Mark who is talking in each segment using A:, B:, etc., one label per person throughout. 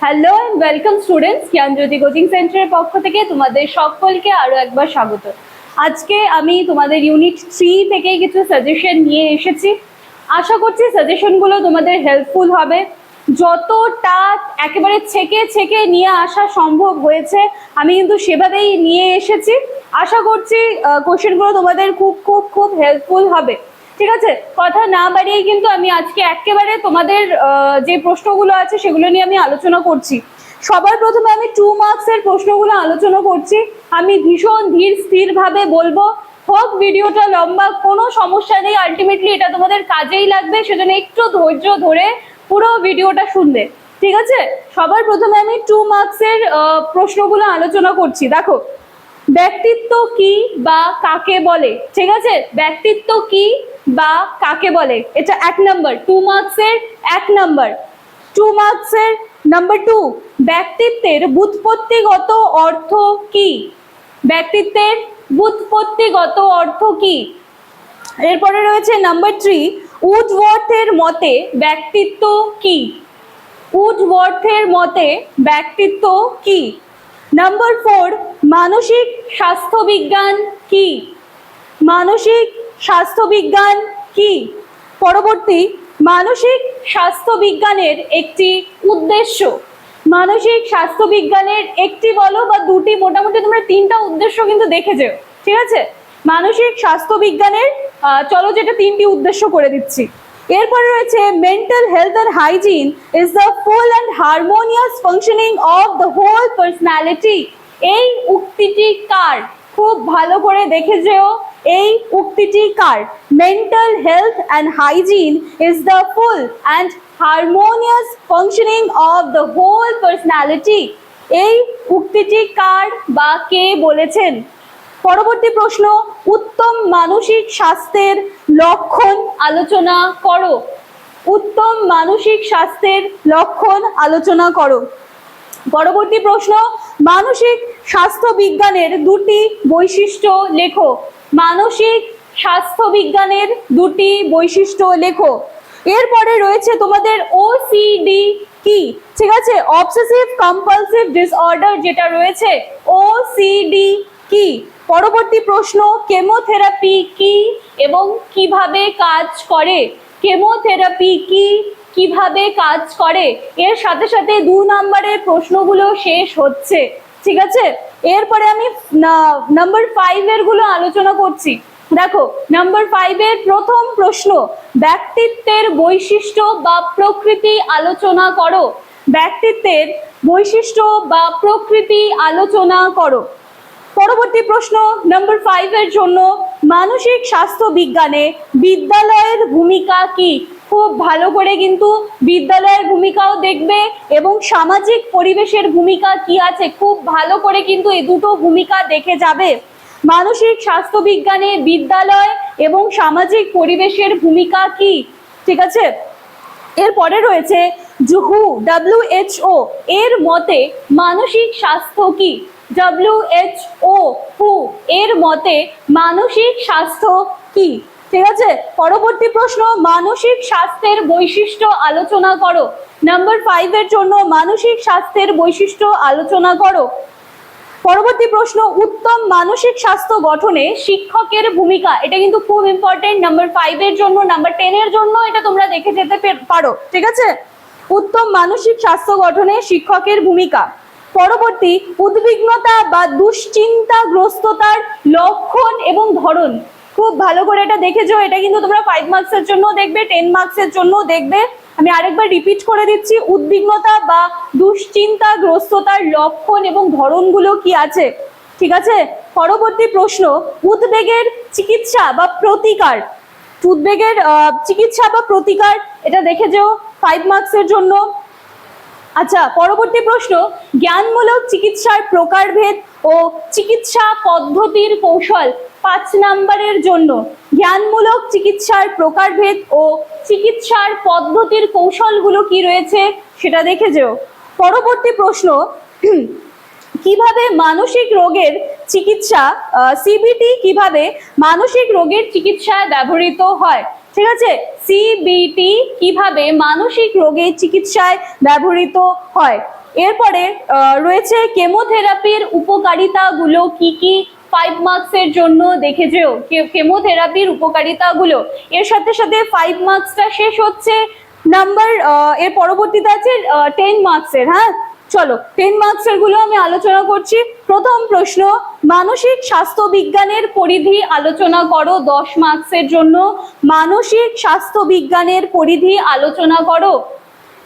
A: Hello and welcome students, Gyanjyoti coaching সেন্টারের পক্ষ থেকে তোমাদের সকলকে আরো একবার স্বাগত। আজকে আমি তোমাদের ইউনিট 3 থেকে কিছু সাজেশন নিয়ে এসেছি। আশা করছি সাজেশনগুলো তোমাদের হেল্পফুল হবে। যতটা একেবারে ছেকে নিয়ে আসা সম্ভব হয়েছে আমি কিন্তু সেভাবেই নিয়ে এসেছি। আশা করছি কোশ্চেনগুলো তোমাদের খুব খুব খুব হেল্পফুল হবে। ঠিক আছে, কথা না বাড়িয়ে কিন্তু আমি আজকে একেবারে তোমাদের যে প্রশ্নগুলো আছে সেগুলো নিয়ে আমি আলোচনা করছি। সবার প্রথমে আমি 2 মার্কসের প্রশ্নগুলো আলোচনা করছি। আমি ভীষণ ধীর স্থির ভাবে বলবো, হোক ভিডিওটা লম্বা কোনো সমস্যা নেই, আলটিমেটলি এটা তোমাদের কাজেই লাগবে, সেজন্য একটু ধৈর্য ধরে পুরো ভিডিওটা শুনবে। ঠিক আছে, সবার প্রথমে আমি 2 মার্কসের প্রশ্নগুলো আলোচনা করছি। দেখো, ব্যক্তিত্ব কি বা কাকে বলে? ঠিক আছে, ব্যক্তিত্ব কি বা কাকে বলে, এটা 1 নাম্বার, 2 মার্কসের 1 নাম্বার। 2 মার্কসের নাম্বার 2, ব্যক্তিত্বের ব্যুৎপত্তিগত অর্থ কি? ব্যক্তিত্বের ব্যুৎপত্তিগত অর্থ কি? এরপরে রয়েছে নাম্বার 3, উডওয়ার্থের মতে ব্যক্তিত্ব কি? উডওয়ার্থের মতে ব্যক্তিত্ব কি? নাম্বার 4, মানসিক স্বাস্থ্যবিজ্ঞান কি? মানসিক স্বাস্থ্যবিজ্ঞান কি? পরবর্তী, মানসিক স্বাস্থ্যবিজ্ঞানের একটি উদ্দেশ্য। মানসিক স্বাস্থ্যবিজ্ঞানের একটি বলো বা দুটি, মোটামুটি তোমরা 3টা উদ্দেশ্য কিন্তু দেখে যেও। ঠিক আছে, মানসিক স্বাস্থ্যবিজ্ঞানের চলো যেটা 3টি উদ্দেশ্য করে দিচ্ছি। এরপরে রয়েছে mental health and hygiene is the full and harmonious functioning of the whole personality. এই উক্তিটি কার? খুব ভালো করে দেখে যেও, এই উক্তিটি কার? Mental health and hygiene is the full and harmonious functioning of the whole personality. এই উক্তিটি কার বা কে বলেছেন? পরবর্তী প্রশ্ন, উত্তম মানসিক স্বাস্থ্যের লক্ষণ আলোচনা করো। উত্তম মানসিক স্বাস্থ্যের লক্ষণ আলোচনা করো। পরবর্তী প্রশ্ন, মানসিক স্বাস্থ্য বিজ্ঞানের দুটি বৈশিষ্ট্য লেখো। মানসিক স্বাস্থ্য বিজ্ঞানের দুটি বৈশিষ্ট্য লেখো। এরপরে রয়েছে তোমাদের ওসিডি কি? ঠিক আছে, অবসেসিভ কম্পালসিভ ডিসঅর্ডার যেটা রয়েছে, ওসিডি কি? পরবর্তী প্রশ্ন, কেমোথেরাপি কি এবং কিভাবে কাজ করে? কেমোথেরাপি কি, কিভাবে কাজ করে? এর সাথে সাথে 2 নম্বরের প্রশ্নগুলো শেষ হচ্ছে। ঠিক আছে, এরপরে আমি নাম্বার 5 এর গুলো আলোচনা করছি। দেখো, নাম্বার 5 এর প্রথম প্রশ্ন, ব্যক্তিত্বের বৈশিষ্ট্য বা প্রকৃতি আলোচনা করো। ব্যক্তিত্বের বৈশিষ্ট্য বা প্রকৃতি আলোচনা করো। পরবর্তী প্রশ্ন নাম্বার 5 এর জন্য, মানসিক স্বাস্থ্য বিজ্ঞানে বিদ্যালয়ের ভূমিকা কি? খুব ভালো করে কিন্তু বিদ্যালয়ের ভূমিকাও দেখবে এবং সামাজিক পরিবেশের ভূমিকা কি আছে খুব ভালো করে কিন্তু এই দুটো ভূমিকা দেখে যাবে। মানসিক স্বাস্থ্য বিজ্ঞানে বিদ্যালয় এবং সামাজিক পরিবেশের ভূমিকা কি? ঠিক আছে, এরপরে রয়েছে WHO এর মতে মানসিক স্বাস্থ্য কি? WHO এর মতে মানসিক স্বাস্থ্য কি? ঠিক আছে, পরবর্তী প্রশ্ন, মানসিক স্বাস্থ্যের বৈশিষ্ট্য আলোচনা করো। নাম্বার 5 এর জন্য মানসিক স্বাস্থ্যের বৈশিষ্ট্য আলোচনা করো। পরবর্তী প্রশ্ন, উত্তম মানসিক স্বাস্থ্য গঠনে শিক্ষকের ভূমিকা। এটা কিন্তু খুব ইম্পর্টেন্ট, নাম্বার 5 এর জন্য, নাম্বার 10 এর জন্য এটা তোমরা দেখে যেতে পারো। ঠিক আছে, উত্তম মানসিক স্বাস্থ্য গঠনে শিক্ষকের ভূমিকা। পরবর্তী, উদ্বিগ্নতা বা দুশ্চিন্তাগ্রস্ততার লক্ষণ এবং ধরন। খুব ভালো করে এটা দেখেছো, এটা কিন্তু তোমরা 5 মার্কসের জন্য দেখবে, 10 মার্কসের জন্য দেখবে। আমি আরেকবার রিপিট করে দিচ্ছি, উদ্বিগ্নতা বা দুশ্চিন্তাগ্রস্ততার লক্ষণ এবং ধরনগুলো কি আছে। ঠিক আছে, পরবর্তী প্রশ্ন, উদ্বেগের চিকিৎসা বা প্রতিকার। উদ্বেগের চিকিৎসা বা প্রতিকার, এটা দেখে যেও 5 মার্কসের জন্য। আচ্ছা, পরবর্তী প্রশ্ন, জ্ঞানমূলক চিকিৎসার প্রকারভেদ ও চিকিৎসা পদ্ধতির কৌশল। 5 নম্বরের জন্য জ্ঞানমূলক চিকিৎসার প্রকারভেদ ও চিকিৎসার পদ্ধতির কৌশলগুলো কি রয়েছে সেটা দেখে যেও। পরবর্তী প্রশ্ন, কিভাবে মানসিক রোগের চিকিৎসা, সিবিটি কিভাবে মানসিক রোগের চিকিৎসায় ব্যবহৃত হয়? ঠিক আছে, সিবিটি কিভাবে মানসিক রোগের চিকিৎসায় ব্যবহৃত হয়। এরপরে রয়েছে কেমোথেরাপির উপকারিতাগুলো কি কি, 5 মার্কসের জন্য দেখে যেও কেমোথেরাপির উপকারিতাগুলো। এর সাথে সাথে 5 মার্কসটা শেষ হচ্ছে, নাম্বার এর পরবর্তীতে আছে 10 মার্কসের। হ্যাঁ চলো 10 মার্কসের গুলো আমি আলোচনা করছি। প্রথম প্রশ্ন, মানসিক স্বাস্থ্য বিজ্ঞানের পরিধি আলোচনা করো, 10 মার্কসের জন্য। মানসিক স্বাস্থ্য বিজ্ঞানের পরিধি আলোচনা করো।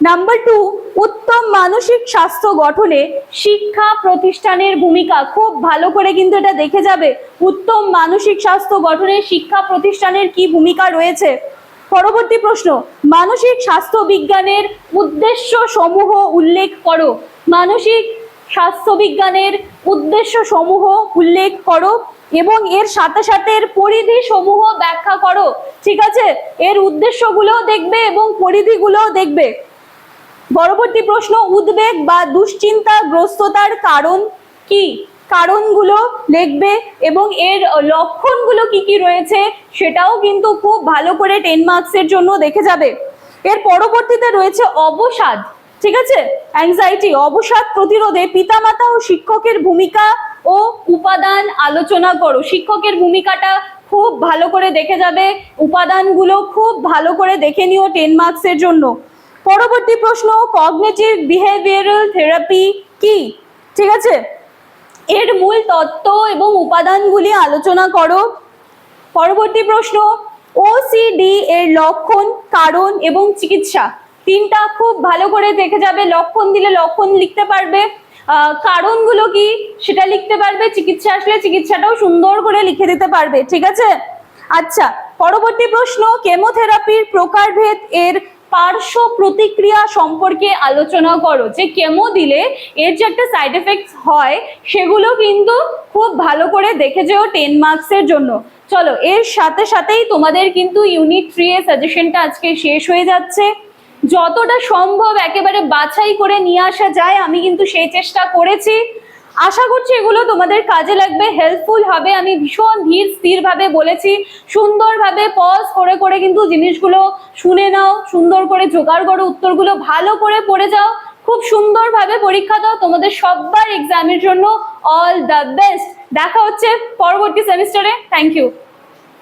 A: নাম্বার 2, উত্তম মানসিক স্বাস্থ্য গঠনে শিক্ষা প্রতিষ্ঠানের ভূমিকা। খুব ভালো করে কিন্তু এটা দেখে যাবে, উত্তম মানসিক স্বাস্থ্য গঠনে শিক্ষা প্রতিষ্ঠানের কি ভূমিকা রয়েছে। পরবর্তী প্রশ্ন, মানসিক স্বাস্থ্য বিজ্ঞানের উদ্দেশ্য সমূহ উল্লেখ করো। মানসিক স্বাস্থ্য বিজ্ঞানের উদ্দেশ্য সমূহ উল্লেখ করো এবং এর সাথে সাথে এর পরিধি সমূহ ব্যাখ্যা করো। ঠিক আছে, এর উদ্দেশ্যগুলোও দেখবে এবং পরিধিগুলোও দেখবে। পরবর্তী প্রশ্ন, উদ্বেগ বা দুশ্চিন্তাগ্রস্ততার কারণ কি, কারণগুলো লিখবে এবং এর লক্ষণগুলো কি কি রয়েছে সেটাও কিন্তু খুব ভালো করে 10 মার্কসের জন্য দেখে যাবে। এর পরবর্তীতে রয়েছে অবসাদ। ঠিক আছে, অ্যাংজাইটি, অবসাদ প্রতিরোধে পিতামাতা ও শিক্ষকের ভূমিকা ও উপাদান আলোচনা করো। শিক্ষকের ভূমিকাটা খুব ভালো করে দেখে যাবে, উপাদানগুলো খুব ভালো করে দেখে নিও 10 মার্কসের জন্য। পরবর্তী প্রশ্ন, কগনিটিভ বিহেভিয়ারাল থেরাপি কি। ঠিক আছে, এর মূল তত্ত্ব এবং উপাদানগুলি আলোচনা করো। পরবর্তী প্রশ্ন, ওসিডি এর লক্ষণ, কারণ এবং চিকিৎসা। তিনটা খুব ভালো করে দেখে যাবে, লক্ষণ দিলে লক্ষণ লিখতে পারবে, কারণগুলো কি সেটা লিখতে পারবে, চিকিৎসা আসলে চিকিৎসাটাও সুন্দর করে লিখে দিতে পারবে। ঠিক আছে, আচ্ছা পরবর্তী প্রশ্ন, কেমোথেরাপির প্রকারভেদ এর পার্শ্ব প্রতিক্রিয়া সম্পর্কে আলোচনা করো। যে কেমো দিলে এর যে একটা সাইড এফেক্টস হয় সেগুলো কিন্তু খুব ভালো করে দেখে যেও 10 মার্কসের জন্য। চলো এর সাথে সাথেই তোমাদের কিন্তু ইউনিট 3 এর সাজেশনটা আজকে শেষ হয়ে যাচ্ছে। যতটা সম্ভব একেবারে বাছাই করে নিয়ে আসা যায় আমি কিন্তু সেই চেষ্টা করেছি। আশা করছি এগুলো তোমাদের কাজে লাগবে, হেল্পফুল হবে। আমি ভীষণ ধীর স্থির ভাবে বলেছি, সুন্দরভাবে পজ করে করে কিন্তু জিনিসগুলো শুনে নাও, সুন্দর করে জোগাড় করো, উত্তরগুলো ভালো করে পড়ে যাও, খুব সুন্দরভাবে পরীক্ষা দাও। তোমাদের সবার এক্সামের জন্য অল দ্য বেস্ট। দেখা হচ্ছে পরবর্তী সেমিস্টারে। Thank you.